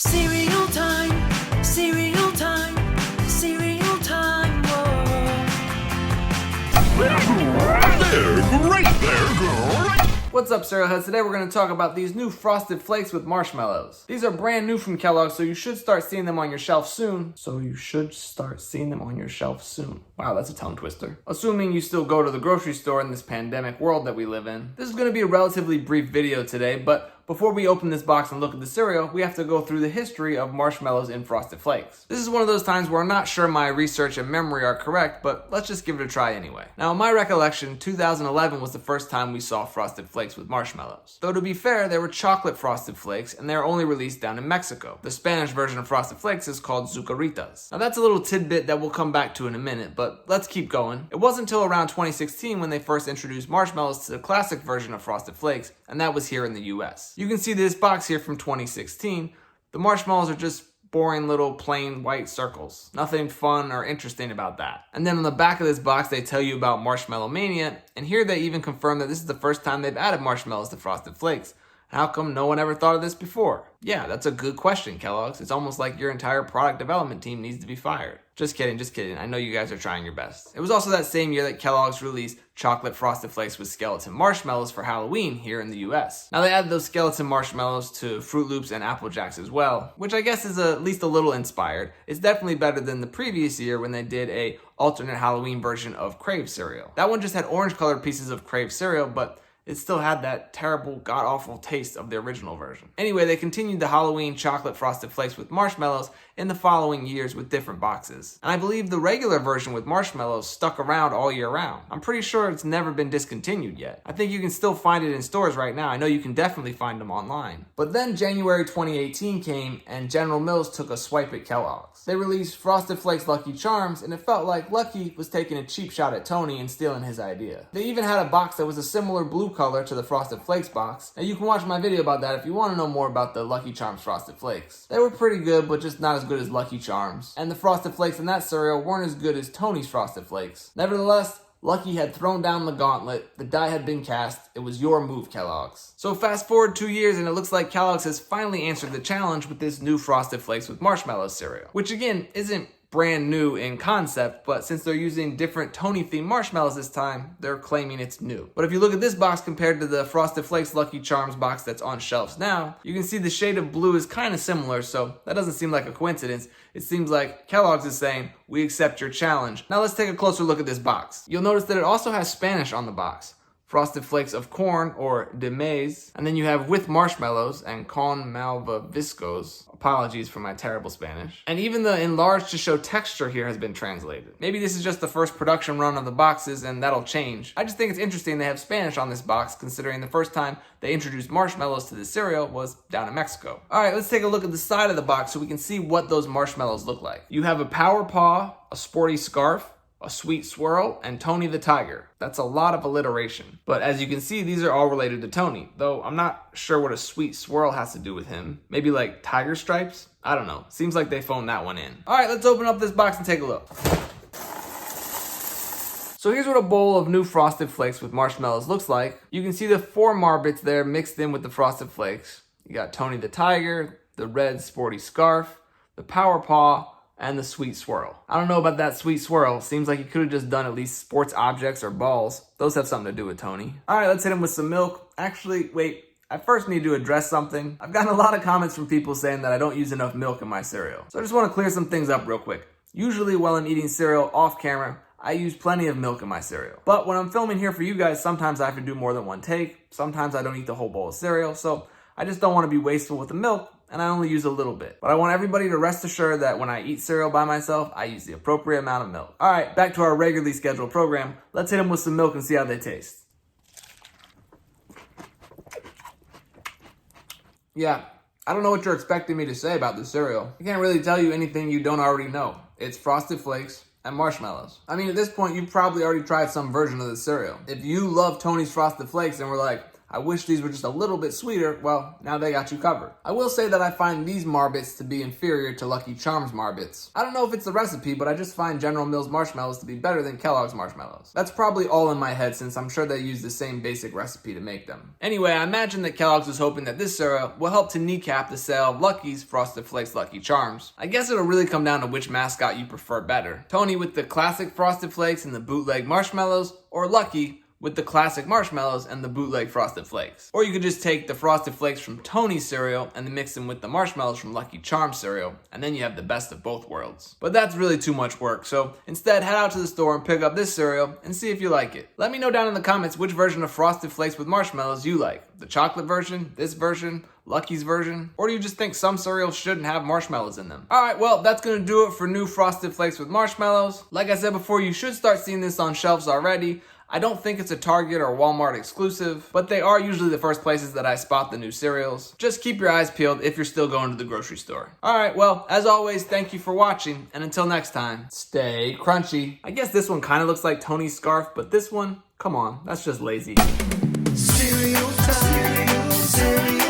Cereal time, cereal time, cereal time, whoa. Great there, great. What's up, cereal heads? Today we're going to talk about these new Frosted Flakes with marshmallows. These are brand new from Kellogg, so you should start seeing them on your shelf soon. Wow, that's a tongue twister. Assuming you still go to the grocery store in this pandemic world that we live in. This is going to be a relatively brief video today, but before we open this box and look at the cereal, we have to go through the history of marshmallows in Frosted Flakes. This is one of those times where I'm not sure my research and memory are correct, but let's just give it a try anyway. Now, in my recollection, 2011 was the first time we saw Frosted Flakes with marshmallows. Though to be fair, they were chocolate Frosted Flakes, and they were only released down in Mexico. The Spanish version of Frosted Flakes is called Zucaritas. Now, that's a little tidbit that we'll come back to in a minute, but let's keep going. It wasn't until around 2016 when they first introduced marshmallows to the classic version of Frosted Flakes, and that was here in the US. You can see this box here from 2016. The marshmallows are just boring little plain white circles. Nothing fun or interesting about that. And then on the back of this box, they tell you about Marshmallow Mania, and here they even confirm that this is the first time they've added marshmallows to Frosted Flakes. How come no one ever thought of this before? Yeah, that's a good question, Kellogg's. It's almost like your entire product development team needs to be fired. Just kidding, just kidding. I know you guys are trying your best. It was also that same year that Kellogg's released chocolate Frosted Flakes with skeleton marshmallows for Halloween here in the US. Now they added those skeleton marshmallows to Fruit Loops and Apple Jacks as well, which I guess is at least a little inspired. It's definitely better than the previous year when they did a alternate Halloween version of Crave cereal. That one just had orange colored pieces of Crave cereal, but it still had that terrible, god-awful taste of the original version. Anyway, they continued the Halloween chocolate Frosted Flakes with marshmallows in the following years with different boxes. And I believe the regular version with marshmallows stuck around all year round. I'm pretty sure it's never been discontinued yet. I think you can still find it in stores right now. I know you can definitely find them online. But then January 2018 came and General Mills took a swipe at Kellogg's. They released Frosted Flakes Lucky Charms, and it felt like Lucky was taking a cheap shot at Tony and stealing his idea. They even had a box that was a similar blue color to the Frosted Flakes box, and you can watch my video about that if you want to know more about the Lucky Charms Frosted Flakes. They were pretty good, but just not as good as Lucky Charms. And the Frosted Flakes in that cereal weren't as good as Tony's Frosted Flakes. Nevertheless, Lucky had thrown down the gauntlet, the die had been cast, it was your move, Kellogg's. So fast forward 2 years and it looks like Kellogg's has finally answered the challenge with this new Frosted Flakes with marshmallows cereal. Which again, isn't brand new in concept, but since they're using different Tony-themed marshmallows this time, they're claiming it's new. But if you look at this box compared to the Frosted Flakes Lucky Charms box that's on shelves now, you can see the shade of blue is kind of similar, so that doesn't seem like a coincidence. It seems like Kellogg's is saying, we accept your challenge. Now let's take a closer look at this box. You'll notice that it also has Spanish on the box. Frosted Flakes of corn, or de maize, and then you have with marshmallows and con malvaviscos. Apologies for my terrible Spanish. And even the enlarged to show texture here has been translated. Maybe this is just the first production run of the boxes and that'll change. I just think it's interesting they have Spanish on this box considering the first time they introduced marshmallows to the cereal was down in Mexico. Alright, let's take a look at the side of the box so we can see what those marshmallows look like. You have a power paw, a sporty scarf, a sweet swirl, and Tony the Tiger. That's a lot of alliteration. But as you can see, these are all related to Tony, though I'm not sure what a sweet swirl has to do with him. Maybe like tiger stripes? I don't know. Seems like they phoned that one in. All right, let's open up this box and take a look. So here's what a bowl of new Frosted Flakes with marshmallows looks like. You can see the 4 marbits there mixed in with the Frosted Flakes. You got Tony the Tiger, the red sporty scarf, the power paw, and the sweet swirl. I don't know about that sweet swirl. Seems like you could have just done at least sports objects or balls. Those have something to do with Tony. All right, let's hit him with some milk. Actually, wait, I first need to address something. I've gotten a lot of comments from people saying that I don't use enough milk in my cereal. So I just want to clear some things up real quick. Usually while I'm eating cereal off camera, I use plenty of milk in my cereal. But when I'm filming here for you guys, sometimes I have to do more than one take. Sometimes I don't eat the whole bowl of cereal. So I just don't want to be wasteful with the milk, and I only use a little bit. But I want everybody to rest assured that when I eat cereal by myself, I use the appropriate amount of milk. All right, back to our regularly scheduled program. Let's hit them with some milk and see how they taste. Yeah, I don't know what you're expecting me to say about this cereal. I can't really tell you anything you don't already know. It's Frosted Flakes and marshmallows. I mean, at this point, you've probably already tried some version of this cereal. If you love Tony's Frosted Flakes and were like, I wish these were just a little bit sweeter. Well, now they got you covered. I will say that I find these marbits to be inferior to Lucky Charms marbits. I don't know if it's the recipe, but I just find General Mills marshmallows to be better than Kellogg's marshmallows. That's probably all in my head since I'm sure they use the same basic recipe to make them. Anyway, I imagine that Kellogg's was hoping that this cereal will help to kneecap the sale of Lucky's Frosted Flakes Lucky Charms. I guess it'll really come down to which mascot you prefer better. Tony with the classic Frosted Flakes and the bootleg marshmallows, or Lucky with the classic marshmallows and the bootleg Frosted Flakes. Or you could just take the Frosted Flakes from Tony's cereal and then mix them with the marshmallows from Lucky Charms cereal, and then you have the best of both worlds. But that's really too much work, so instead head out to the store and pick up this cereal and see if you like it. Let me know down in the comments which version of Frosted Flakes with marshmallows you like. The chocolate version, this version, Lucky's version, or do you just think some cereals shouldn't have marshmallows in them? Alright, well, that's gonna do it for new Frosted Flakes with marshmallows. Like I said before, you should start seeing this on shelves already. I don't think it's a Target or Walmart exclusive, but they are usually the first places that I spot the new cereals. Just keep your eyes peeled if you're still going to the grocery store. Alright, well, as always, thank you for watching, and until next time, stay crunchy. I guess this one kind of looks like Tony's scarf, but this one, come on, that's just lazy. Cereal time. Cereal.